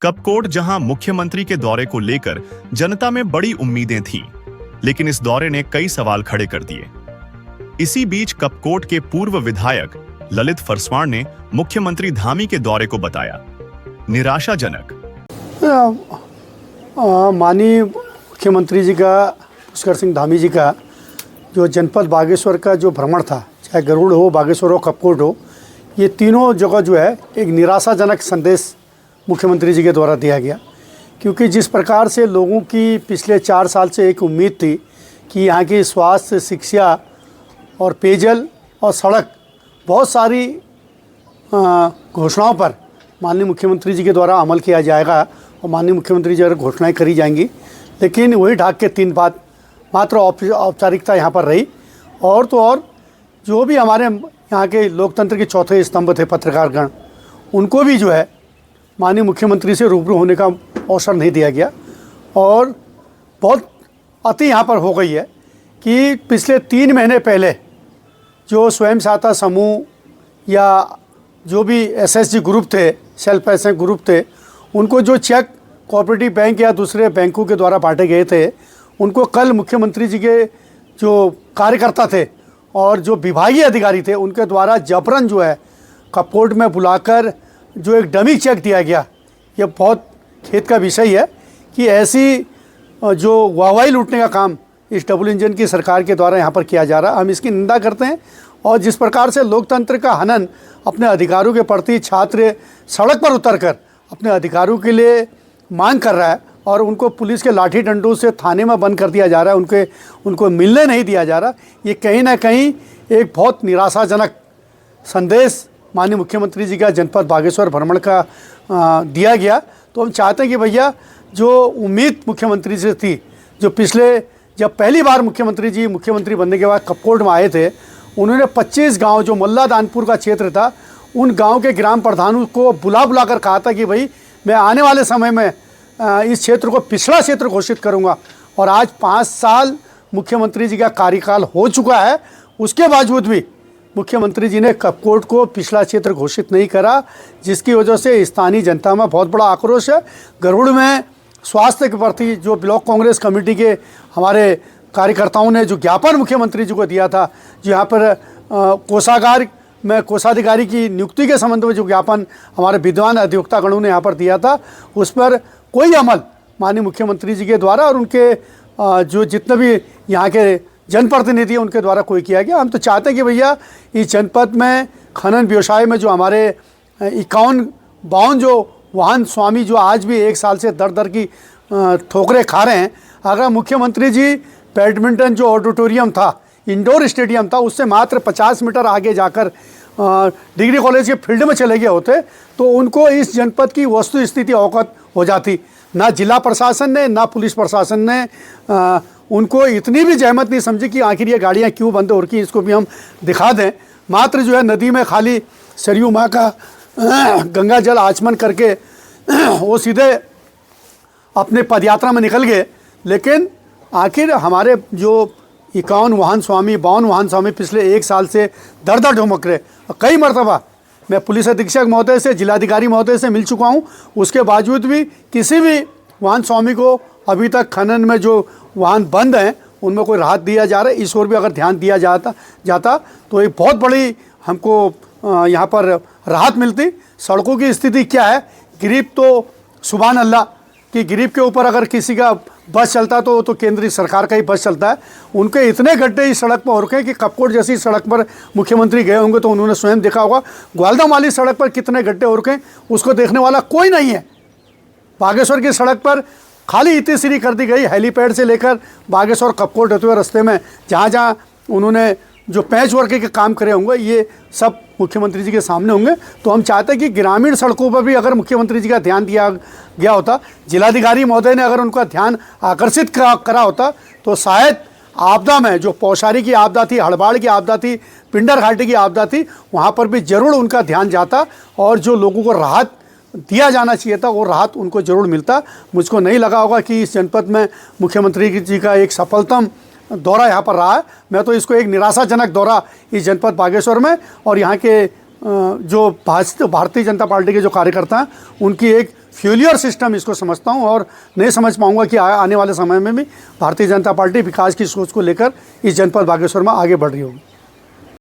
कपकोट जहां मुख्यमंत्री के दौरे को लेकर जनता में बड़ी उम्मीदें थीं, लेकिन इस दौरे ने कई सवाल खड़े कर दिए। इसी बीच कपकोट के पूर्व विधायक ललित फरसवाण ने मुख्यमंत्री धामी के दौरे को बताया निराशाजनक। माननीय मुख्यमंत्री जी का, पुष्कर सिंह धामी जी का जो जनपद बागेश्वर का जो भ्रमण था, चाहे गरुड़ हो, बागेश्वर हो, कपकोट हो, ये तीनों जगह जो है एक निराशाजनक संदेश मुख्यमंत्री जी के द्वारा दिया गया। क्योंकि जिस प्रकार से लोगों की पिछले 4 साल से एक उम्मीद थी कि यहाँ की स्वास्थ्य, शिक्षा और पेयजल और सड़क, बहुत सारी घोषणाओं पर माननीय मुख्यमंत्री जी के द्वारा अमल किया जाएगा और माननीय मुख्यमंत्री जी अगर घोषणाएं करी जाएंगी, लेकिन वही ढाक के 3 बात मात्र औपचारिकता यहाँ पर रही। और तो और जो भी हमारे यहाँ के लोकतंत्र के चौथे स्तंभ थे पत्रकारगण, उनको भी जो है माननीय मुख्यमंत्री से रूबरू होने का अवसर नहीं दिया गया। और बहुत अति यहाँ पर हो गई है कि पिछले 3 महीने पहले जो स्वयं सहायता समूह या जो भी एसएचजी ग्रुप थे, सेल्फ हेल्प ग्रुप थे, उनको जो चेक कोऑपरेटिव बैंक या दूसरे बैंकों के द्वारा बांटे गए थे, उनको कल मुख्यमंत्री जी के जो कार्यकर्ता थे और जो विभागीय अधिकारी थे, उनके द्वारा जबरन जो है कपकोट में बुलाकर जो एक डमी चेक दिया गया। ये बहुत खेद का विषय है कि ऐसी जो वाहवाही लूटने का काम इस डबल इंजन की सरकार के द्वारा यहाँ पर किया जा रहा है, हम इसकी निंदा करते हैं। और जिस प्रकार से लोकतंत्र का हनन अपने अधिकारों के प्रति छात्र सड़क पर उतरकर अपने अधिकारों के लिए मांग कर रहा है और उनको पुलिस के लाठी डंडों से थाने में बंद कर दिया जा रहा है, उनको मिलने नहीं दिया जा रहा, ये कहीं ना कहीं एक बहुत निराशाजनक संदेश माननीय मुख्यमंत्री जी का जनपद बागेश्वर भ्रमण का दिया गया। तो हम चाहते हैं कि भैया जो उम्मीद मुख्यमंत्री से थी, जो पिछले जब पहली बार मुख्यमंत्री जी मुख्यमंत्री बनने के बाद कपकोट में आए थे, उन्होंने 25 गांव जो मल्ला दानपुर का क्षेत्र था, उन गांव के ग्राम प्रधानों को बुला कर कहा था कि भाई मैं आने वाले समय में इस क्षेत्र को पिछड़ा क्षेत्र घोषित करूंगा। और आज 5 साल मुख्यमंत्री जी का कार्यकाल हो चुका है, उसके बावजूद भी मुख्यमंत्री जी ने कपकोट को पिछड़ा क्षेत्र घोषित नहीं करा, जिसकी वजह से स्थानीय जनता में बहुत बड़ा आक्रोश है। गरुड़ में स्वास्थ्य के प्रति जो ब्लॉक कांग्रेस कमेटी के हमारे कार्यकर्ताओं ने जो ज्ञापन मुख्यमंत्री जी को दिया था, जो यहाँ पर कोषागार में कोषाधिकारी की नियुक्ति के संबंध में जो ज्ञापन हमारे विद्वान अधिवक्तागणों ने यहाँ पर दिया था, उस पर कोई अमल माननीय मुख्यमंत्री जी के द्वारा और उनके जो जितने भी यहाँ के जनप्रतिनिधि हैं उनके द्वारा कोई किया गया। हम तो चाहते हैं कि भैया इस जनपद में खनन व्यवसाय में जो हमारे 51-52 जो वाहन स्वामी जो आज भी 1 साल से दर की ठोकरें खा रहे हैं, अगर मुख्यमंत्री जी बैडमिंटन जो ऑडिटोरियम था, इंडोर स्टेडियम था, उससे मात्र 50 मीटर आगे जाकर डिग्री कॉलेज के फील्ड में चले गए होते तो उनको इस जनपद की वस्तु स्थिति अवगत हो जाती। ना जिला प्रशासन ने, ना पुलिस प्रशासन ने उनको इतनी भी जहमत नहीं समझी कि आखिर ये गाड़ियाँ क्यों बंद हो रही हैं, इसको भी हम दिखा दें। मात्र जो है नदी में खाली सरयू माँ का गंगा जल आचमन करके वो सीधे अपने पदयात्रा में निकल गए। लेकिन आखिर हमारे जो 51 वाहन स्वामी, 52 वाहन स्वामी पिछले 1 साल से दर ढुमक रहे, कई मरतबा मैं पुलिस अधीक्षक महोदय से, जिलाधिकारी महोदय से मिल चुका हूँ, उसके बावजूद भी किसी भी वाहन स्वामी को अभी तक खनन में जो वाहन बंद हैं उनमें कोई राहत दिया जा रहा है। इस ओर भी अगर ध्यान दिया जाता तो एक बहुत बड़ी हमको यहाँ पर राहत मिलती। सड़कों की स्थिति क्या है, गिरिप तो सुभान अल्लाह कि गिरिप के ऊपर अगर किसी का बस चलता तो केंद्रीय सरकार का ही बस चलता है। उनके इतने गड्ढे इस सड़क पर हो रखे हैं कि कपकोट जैसी सड़क पर मुख्यमंत्री गए होंगे तो उन्होंने स्वयं देखा होगा। ग्वालदम वाली सड़क पर कितने गड्ढे हो रखे हैं, उसको देखने वाला कोई नहीं है। बागेश्वर की सड़क पर खाली इतनी कर दी गई, हेलीपैड से लेकर बागेश्वर कपकोट होते हुए रास्ते में जहाँ उन्होंने जो पैच वर्क के काम करे होंगे, ये सब मुख्यमंत्री जी के सामने होंगे। तो हम चाहते हैं कि ग्रामीण सड़कों पर भी अगर मुख्यमंत्री जी का ध्यान दिया गया होता, जिलाधिकारी महोदय ने अगर उनका ध्यान आकर्षित करा होता, तो शायद आपदा में जो पौशारी की आपदा थी, हड़बाड़ की आपदा थी, पिंडर घाटी की आपदा थी, वहाँ पर भी ज़रूर उनका ध्यान जाता और जो लोगों को राहत दिया जाना चाहिए था वो राहत उनको ज़रूर मिलता। मुझको नहीं लगा होगा कि इस जनपद में मुख्यमंत्री जी का एक सफलतम दौरा यहाँ पर रहा है। मैं तो इसको एक निराशाजनक दौरा इस जनपद बागेश्वर में और यहाँ के जो भारतीय जनता पार्टी के जो कार्यकर्ता हैं उनकी एक फेल्योर सिस्टम इसको समझता हूँ और नहीं समझ पाऊँगा कि आने वाले समय में भी भारतीय जनता पार्टी विकास की सोच को लेकर इस जनपद बागेश्वर में आगे बढ़ रही होगी।